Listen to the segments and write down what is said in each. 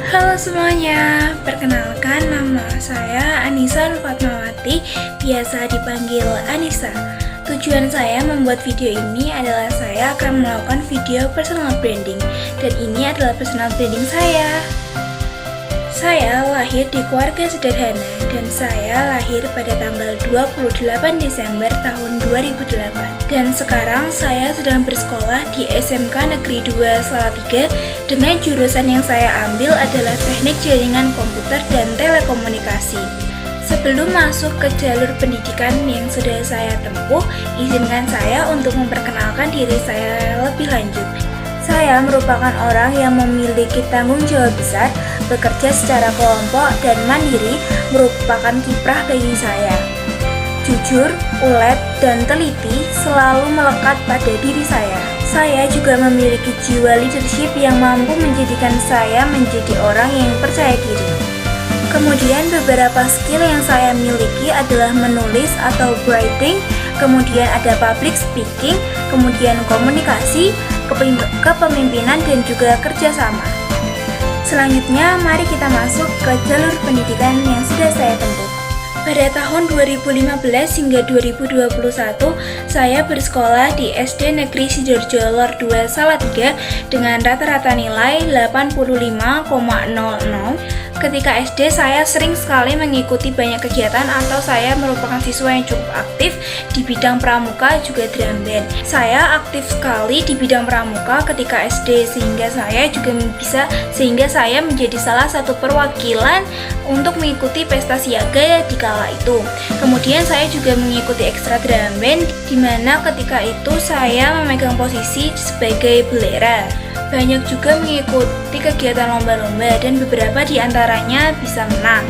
Halo semuanya, perkenalkan nama saya Anissa Fatmawati, biasa dipanggil Anissa. Tujuan saya membuat video ini adalah saya akan melakukan video personal branding, dan ini adalah personal branding saya. Saya lahir di keluarga sederhana dan saya lahir pada tanggal 28 Desember tahun 2008. Dan sekarang saya sedang bersekolah di SMK Negeri 2 Salatiga dengan jurusan yang saya ambil adalah Teknik Jaringan Komputer dan Telekomunikasi. Sebelum masuk ke jalur pendidikan yang sudah saya tempuh, izinkan saya untuk memperkenalkan diri saya lebih lanjut. Saya merupakan orang yang memiliki tanggung jawab besar, bekerja secara kelompok dan mandiri merupakan kiprah bagi saya. Jujur, ulet, dan teliti selalu melekat pada diri saya. Saya juga memiliki jiwa leadership yang mampu menjadikan saya menjadi orang yang percaya diri. Kemudian beberapa skill yang saya miliki adalah menulis atau writing, kemudian ada public speaking, kemudian komunikasi, kepemimpinan, dan juga kerjasama. Selanjutnya, mari kita masuk ke jalur pendidikan yang sudah saya tempuh. Pada tahun 2015 hingga 2021, saya bersekolah di SD Negeri Sidoarjo Lor 2 Salatiga dengan rata-rata nilai 85,00. Ketika SD, saya sering sekali mengikuti banyak kegiatan atau saya merupakan siswa yang cukup aktif di bidang pramuka juga drum band. Saya aktif sekali di bidang pramuka ketika SD sehingga saya menjadi salah satu perwakilan untuk mengikuti pesta siaga di kala itu. Kemudian saya juga mengikuti ekstra drum band di mana ketika itu saya memegang posisi sebagai bendera. Banyak juga mengikuti kegiatan lomba-lomba dan beberapa di antaranya bisa menang.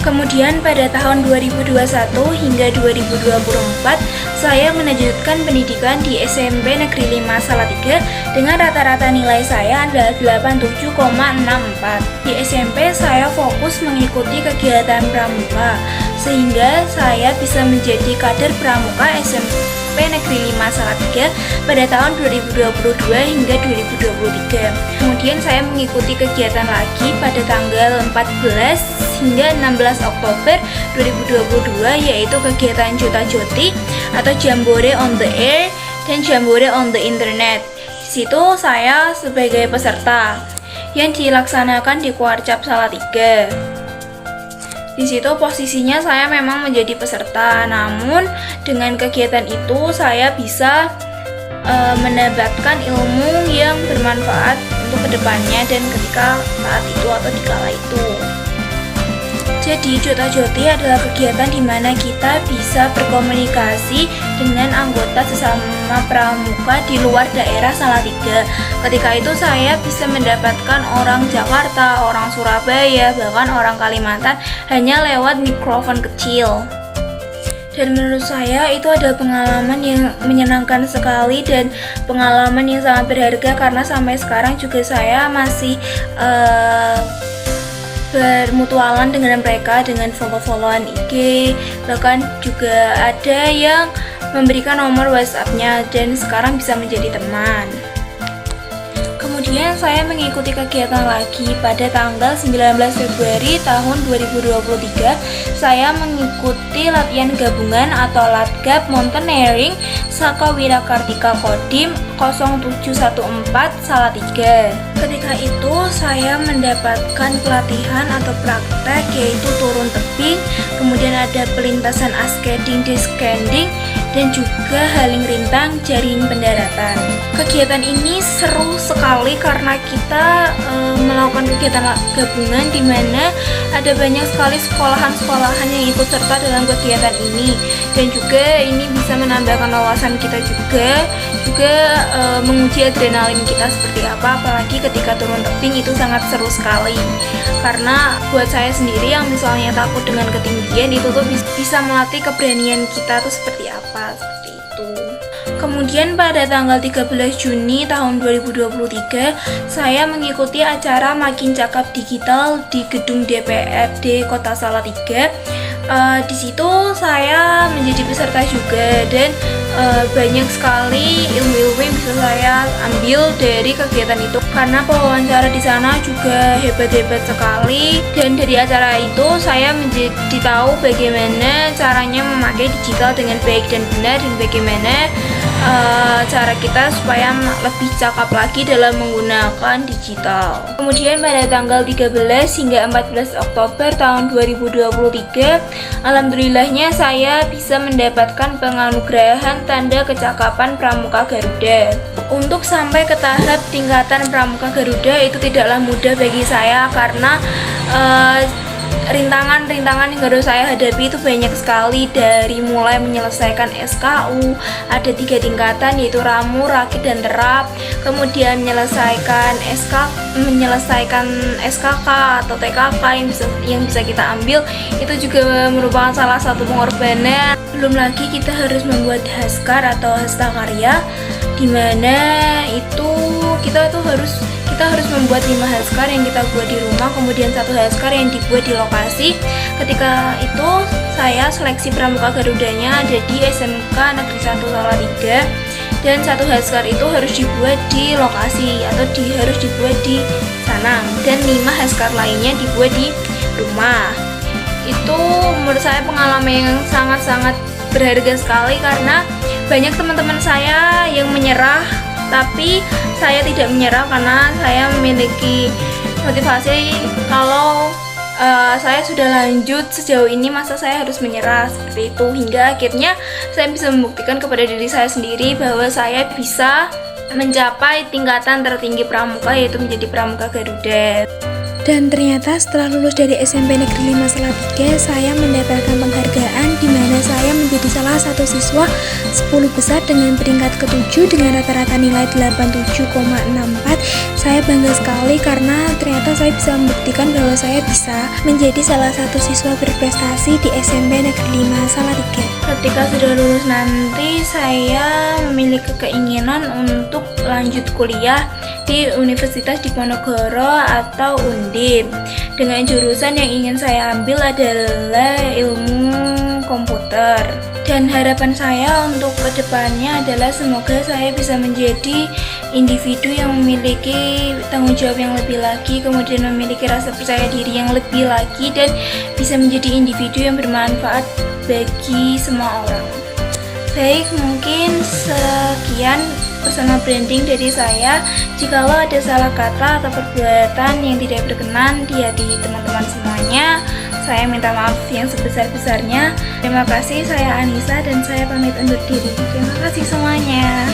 Kemudian pada tahun 2021 hingga 2024, saya melanjutkan pendidikan di SMP Negeri 5 Salatiga dengan rata-rata nilai saya adalah 87,64. Di SMP saya fokus mengikuti kegiatan pramuka, sehingga saya bisa menjadi kader pramuka SMP Negeri 5 Salatiga pada tahun 2022 hingga 2023. Kemudian saya mengikuti kegiatan lagi pada tanggal 14 hingga 16 Oktober 2022, yaitu kegiatan Jota Joti atau Jambore on the Air dan Jambore on the Internet. Di situ saya sebagai peserta yang dilaksanakan di Kuarcap Salatiga. Di situ posisinya saya memang menjadi peserta, namun dengan kegiatan itu saya bisa mendapatkan ilmu yang bermanfaat untuk kedepannya dan ketika saat itu atau di kala itu. Jadi Jota Joti adalah kegiatan di mana kita bisa berkomunikasi dengan anggota sesama pramuka di luar daerah Salatiga. Ketika itu saya bisa mendapatkan orang Jakarta, orang Surabaya, bahkan orang Kalimantan hanya lewat mikrofon kecil. Dan menurut saya itu adalah pengalaman yang menyenangkan sekali dan pengalaman yang sangat berharga karena sampai sekarang juga saya masih bermutualan dengan mereka dengan follow-followan IG, bahkan juga ada yang memberikan nomor WhatsApp-nya dan sekarang bisa menjadi teman. Kemudian saya mengikuti kegiatan lagi pada tanggal 19 Februari tahun 2023. Saya mengikuti latihan gabungan atau Latgab Mountaineering Saka Wirakartika Kodim 0714 Salatiga. Ketika itu saya mendapatkan pelatihan atau praktek yaitu turun tebing, kemudian ada pelintasan ascending, descending, dan juga haling rintang jaring pendaratan. Kegiatan ini seru sekali karena kita melakukan kegiatan gabungan di mana ada banyak sekali sekolahan-sekolahan yang ikut serta dalam kegiatan ini, dan juga ini bisa menambahkan wawasan kita juga menguji adrenalin kita seperti apa, apalagi ketika turun tebing itu sangat seru sekali karena buat saya sendiri yang misalnya takut dengan ketinggian itu tuh bisa melatih keberanian kita tuh seperti apa, seperti itu. Kemudian pada tanggal 13 Juni tahun 2023 saya mengikuti acara Makin Cakap Digital di gedung DPRD Kota Salatiga. Di situ saya menjadi peserta juga dan banyak sekali ilmu-ilmu yang bisa saya ambil dari kegiatan itu, karena pewawancara di sana juga hebat-hebat sekali. Dan dari acara itu saya menjadi tahu bagaimana caranya memakai digital dengan baik dan benar, dan bagaimana cara kita supaya lebih cakap lagi dalam menggunakan digital. Kemudian pada tanggal 13 hingga 14 Oktober tahun 2023, alhamdulillahnya saya bisa mendapatkan penganugerahan tanda kecakapan Pramuka Garuda. Untuk sampai ke tahap tingkatan Pramuka Garuda itu tidaklah mudah bagi saya, karena rintangan-rintangan yang harus saya hadapi itu banyak sekali, dari mulai menyelesaikan SKU, ada 3 tingkatan yaitu Ramu, Rakit, dan Terap. Kemudian menyelesaikan SKK atau TKK yang bisa kita ambil, itu juga merupakan salah satu pengorbanan. Belum lagi kita harus membuat Haskar atau Hastakarya, dimana itu kita harus membuat 5 Haskar yang kita buat di rumah, kemudian 1 Haskar yang dibuat di lokasi. Ketika itu saya seleksi Pramuka Garudanya ada di SMK Negeri 1 Salatiga, dan 1 Haskar itu harus dibuat di lokasi atau harus dibuat di sana, dan 5 Haskar lainnya dibuat di rumah. Itu menurut saya pengalaman yang sangat-sangat berharga sekali, karena banyak teman-teman saya yang menyerah, tapi saya tidak menyerah karena saya memiliki motivasi kalau saya sudah lanjut sejauh ini, masa saya harus menyerah, seperti itu. Hingga akhirnya saya bisa membuktikan kepada diri saya sendiri bahwa saya bisa mencapai tingkatan tertinggi Pramuka, yaitu menjadi Pramuka Garuda. Dan ternyata setelah lulus dari SMP Negeri 5 Salatiga, saya mendapatkan penghargaan di mana saya menjadi salah satu siswa 10 besar dengan peringkat ke-7 dengan rata-rata nilai 87,64. Saya bangga sekali karena ternyata saya bisa membuktikan bahwa saya bisa menjadi salah satu siswa berprestasi di SMP Negeri 5 Salatiga. Ketika sudah lulus nanti, saya memiliki keinginan untuk lanjut kuliah di Universitas Diponegoro atau Undip, dengan jurusan yang ingin saya ambil adalah ilmu komputer. Dan harapan saya untuk kedepannya adalah semoga saya bisa menjadi individu yang memiliki tanggung jawab yang lebih lagi, kemudian memiliki rasa percaya diri yang lebih lagi, dan bisa menjadi individu yang bermanfaat bagi semua orang. Baik, mungkin sekian personal branding dari saya. Jikalau ada salah kata atau perbuatan yang tidak berkenan di hati teman-teman semuanya, saya minta maaf yang sebesar-besarnya. Terima kasih, saya Anissa dan saya pamit undur diri. Terima kasih semuanya.